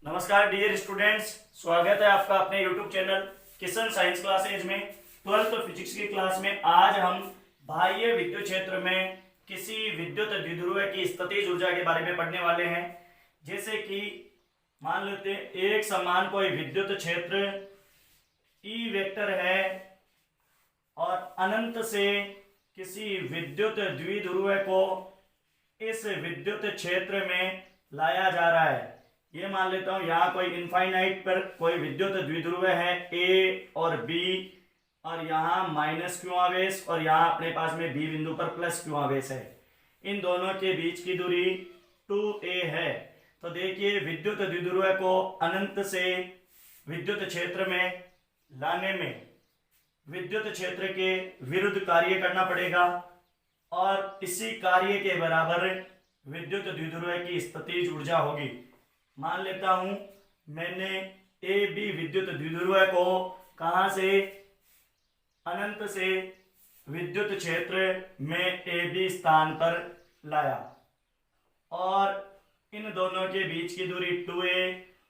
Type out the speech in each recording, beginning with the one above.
नमस्कार dear students, स्वागत है आपका अपने YouTube channel Kishan science classes में 12th फिजिक्स की क्लास में। आज हम बाह्य विद्युत क्षेत्र में किसी विद्युत द्विध्रुव की स्थितिज ऊर्जा के बारे में पढ़ने वाले हैं। जैसे कि मान लेते हैं एक समान कोई विद्युत क्षेत्र E वेक्टर है और अनंत से किसी विद्युत द्विध्रुव को इस विद्युत क्षेत्र में लाया जा रहा है। ये मान लेता हूं यहाँ कोई इनफाइनाइट पर कोई विद्युत द्विध्रुव है ए और बी, और यहाँ माइनस क्यू आवेश और यहाँ अपने पास में बी बिंदु पर प्लस क्यू आवेश है। इन दोनों के बीच की दूरी 2a है। तो देखिए विद्युत द्विध्रुव को अनंत से विद्युत क्षेत्र में लाने में विद्युत क्षेत्र के विरुद्ध कार्य करना पड़ेगा और इसी कार्य के बराबर विद्युत द्विध्रुव की स्थितिज ऊर्जा होगी। मान लेता हूं मैंने ए बी विद्युत द्विध्रुव को कहां से, अनंत से विद्युत क्षेत्र में ए बी स्थान पर लाया और इन दोनों के बीच की दूरी 2a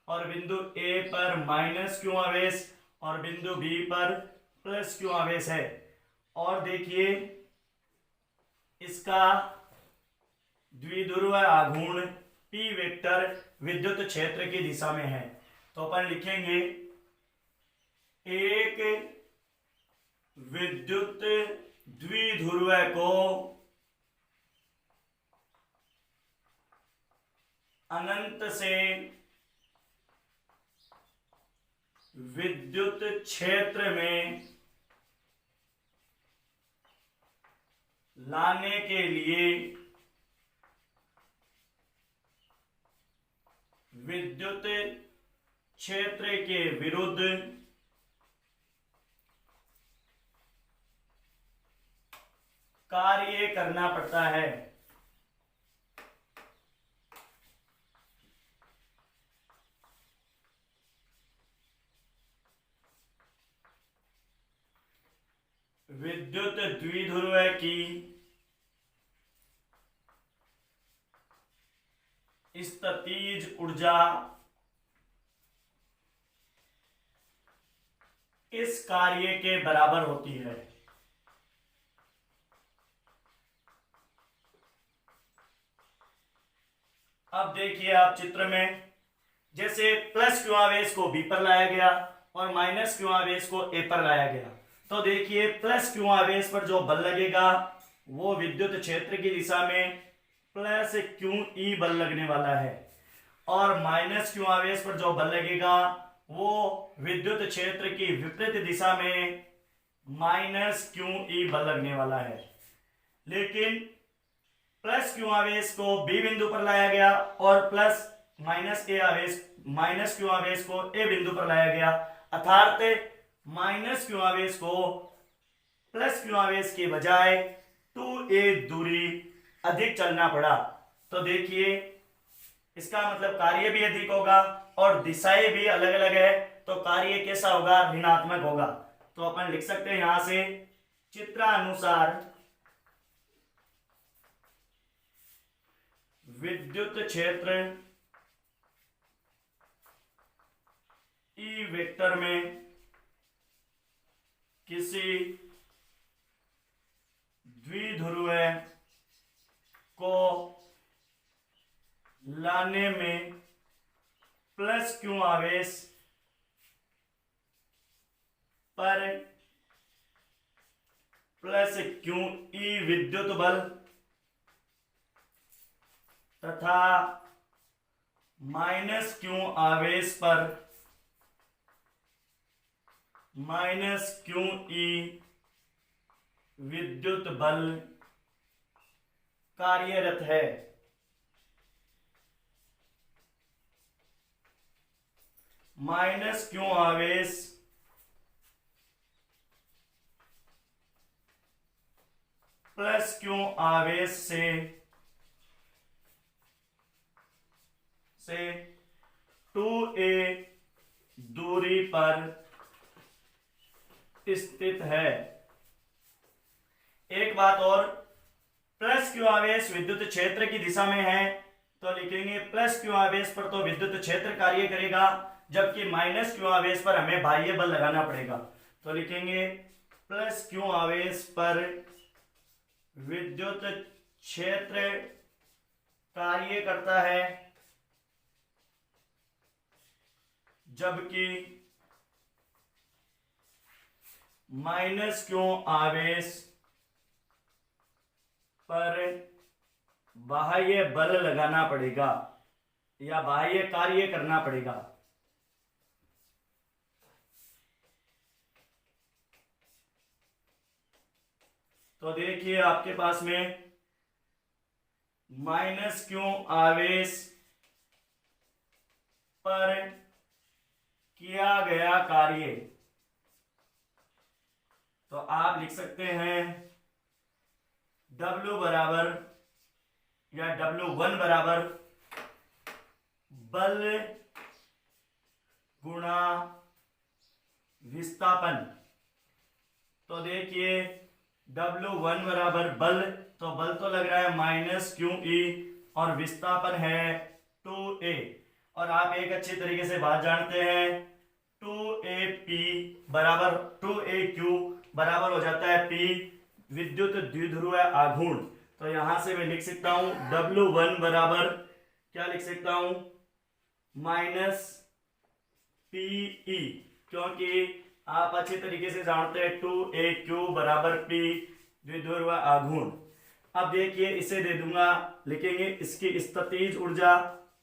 और बिंदु ए पर माइनस क्यू आवेश और बिंदु बी पर प्लस क्यू आवेश है। और देखिए इसका द्विध्रुव आघूर्ण P वेक्टर विद्युत क्षेत्र की दिशा में है। तो अपन लिखेंगे एक विद्युत द्विध्रुव को अनंत से विद्युत क्षेत्र में लाने के लिए विद्युत क्षेत्र के विरुद्ध कार्य करना पड़ता है। विद्युत द्विध्रुव की स्थितिज ऊर्जा इस कार्य के बराबर होती है। अब देखिए आप चित्र में, जैसे प्लस क्यू आवेश को बी पर लाया गया और माइनस क्यू आवेश को ए पर लाया गया। तो देखिए प्लस क्यू आवेश पर जो बल लगेगा वो विद्युत क्षेत्र की दिशा में प्लस क्यू ई बल लगने वाला है और माइनस क्यू आवेश पर जो बल लगेगा वो विद्युत क्षेत्र की विपरीत दिशा में माइनस क्यू ई बल लगने वाला है। लेकिन प्लस क्यू आवेश को बी बिंदु पर लाया गया और माइनस क्यू आवेश को ए बिंदु पर लाया गया, अर्थात माइनस क्यू आवेश को प्लस क्यू आवेश के बजाय 2a दूरी अधिक चलना पड़ा। तो देखिए इसका मतलब कार्य भी अधिक होगा और दिशाएं भी अलग अलग है, तो कार्य कैसा होगा, ऋणात्मक होगा। तो अपन लिख सकते हैं यहां से चित्रानुसार विद्युत क्षेत्र E वेक्टर में किसी द्विध्रुव को लाने में प्लस क्यू आवेश पर प्लस क्यू ई विद्युत बल तथा माइनस क्यू आवेश पर माइनस क्यू ई विद्युत बल कार्यरत है। माइनस क्यू आवेश प्लस क्यू आवेश से 2a दूरी पर स्थित है। एक बात और, प्लस क्यू आवेश विद्युत क्षेत्र की दिशा में है तो लिखेंगे प्लस क्यू आवेश पर तो विद्युत क्षेत्र कार्य करेगा, जबकि माइनस क्यू आवेश पर हमें बाह्य बल लगाना पड़ेगा। तो लिखेंगे प्लस क्यू आवेश पर विद्युत क्षेत्र कार्य करता है, जबकि माइनस क्यू आवेश पर बाह्य बल लगाना पड़ेगा या बाह्य कार्य करना पड़ेगा। तो देखिए आपके पास में माइनस क्यू आवेश पर किया गया कार्य, तो आप लिख सकते हैं W बराबर या W1 बराबर बल गुणा विस्थापन। तो देखिए W1 बराबर बल, तो बल तो लग रहा है माइनस क्यू ई और विस्थापन है 2a। और आप एक अच्छे तरीके से बात जानते हैं 2AP बराबर 2AQ बराबर हो जाता है P विद्युत द्विध्रुव आघूर्ण। तो यहां से मैं लिख सकता हूं W1 बराबर क्या लिख सकता हूं माइनस PE, क्योंकि आप अच्छे तरीके से जानते हैं 2AQ बराबर P द्विध्रुव आघूर्ण। अब देखिए इसे दे दूंगा, लिखेंगे इसकी स्थितिज ऊर्जा,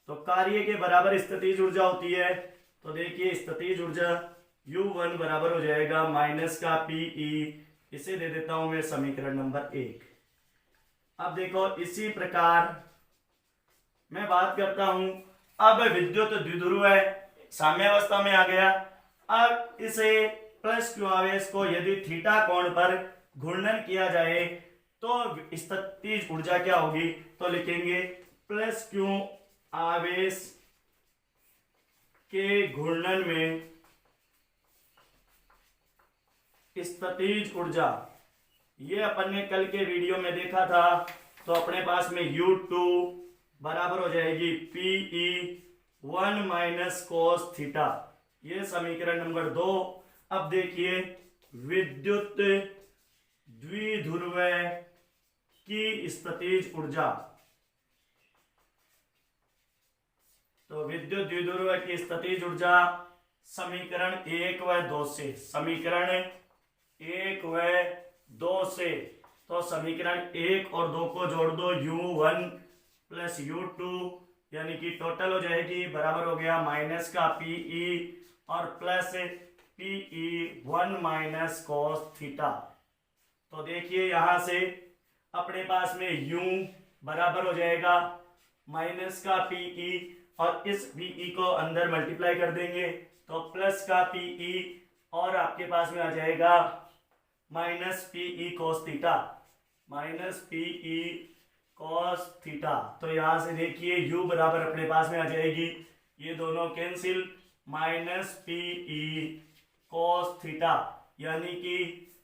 तो कार्य के बराबर स्थितिज ऊर्जा होती है। तो देखिए स्थितिज ऊर्जा U1 बराबर हो जाएगा माइनस का PE, इसे दे देता हूं मैं समीकरण नंबर 1। अब देखो इसी प्रकार मैं बात करता हूं, अब विद्युत द्विध्रुव साम्यावस्था में आ गया। अब इसे प्लस क्यू आवेश को यदि थीटा कोण पर घूर्णन किया जाए तो स्थितिज ऊर्जा क्या होगी। तो लिखेंगे प्लस क्यू आवेश के घूर्णन में स्थितिज ऊर्जा, ये अपन ने कल के वीडियो में देखा था। तो अपने पास में U2 बराबर हो जाएगी PE 1 माइनस कोस थीटा, ये समीकरण नंबर 2। अब देखिए विद्युत द्विध्रुव की स्थितिज ऊर्जा, तो विद्युत द्विध्रुव की स्थितिज ऊर्जा समीकरण 1 व 2 से, समीकरण 1 व 2 से, तो समीकरण 1 और 2 को जोड़ दो U1 प्लस U2 यानी कि टोटल हो जाएगी बराबर हो गया माइनस का PE और plus PE 1 minus cos theta. तो देखिए यहां से अपने पास में U बराबर हो जाएगा माइनस का PE और इस PE को अंदर मल्टीप्लाई कर देंगे तो प्लस का PE और आपके पास में आ जाएगा minus PE cos theta, minus PE cos theta. तो यहां से देखिए U बराबर अपने पास में आ जाएगी, ये दोनों cancel, minus PE cos theta, यानी कि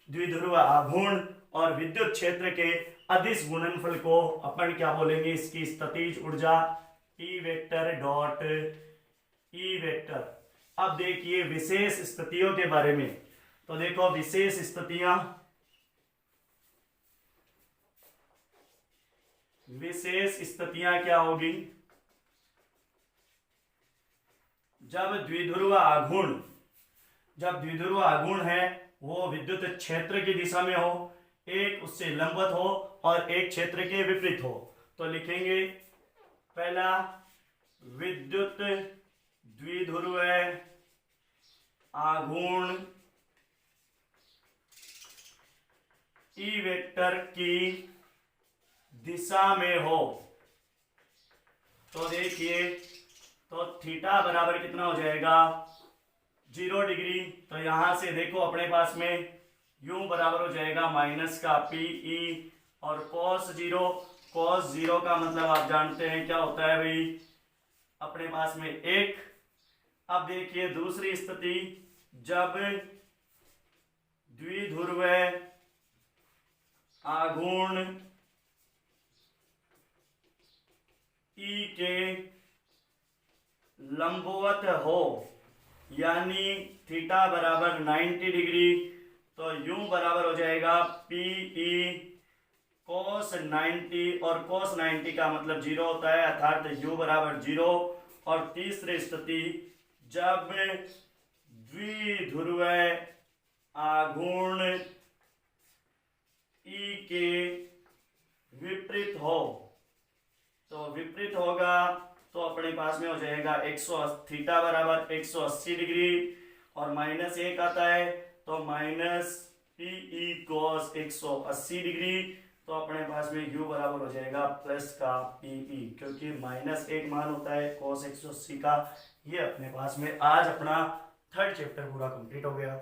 द्विध्रुव आघूर्ण और विद्युत क्षेत्र के अदिश गुणनफल को अपन क्या बोलेंगे, इसकी स्थितिज ऊर्जा E vector dot E vector. अब देखिए विशेष स्थितियों के बारे में, तो देखो विशेष स्थितियां, विशेष स्थितियां क्या होगी, जब द्विध्रुव आघूर्ण, जब द्विध्रुव आघूर्ण है वो विद्युत क्षेत्र की दिशा में हो, एक उससे लंबवत हो और एक क्षेत्र के विपरीत हो। तो लिखेंगे पहला विद्युत द्विध्रुव आघूर्ण E वेक्टर की दिशा में हो। तो देखिए तो थीटा बराबर कितना हो जाएगा 0 डिग्री। तो यहां से देखो अपने पास में U बराबर हो जाएगा माइनस का PE और cos 0, cos 0 का मतलब आप जानते हैं क्या होता है भाई, अपने पास में 1। अब देखिए दूसरी स्थिति, जब द्विध्रुव आघूर्ण ई के लंबवत हो, यानी थीटा बराबर 90 डिग्री, तो यूं बराबर हो जाएगा पी ई cos 90, और cos 90 का मतलब 0 होता है, अर्थात u बराबर 0। और तीसरी स्थिति, जब द्विध्रुव आघूर्ण ई के विपरीत हो, तो विपरीत होगा तो अपने पास में हो जाएगा 180, थीटा बराबर 180 डिग्री, और -1 आता है तो माइनस पीई cos 180 डिग्री, तो अपने पास में u बराबर हो जाएगा प्लस का पीई, क्योंकि -1 मान होता है cos 180 का। ये अपने पास में आज अपना थर्ड चैप्टर पूरा कंप्लीट हो गया।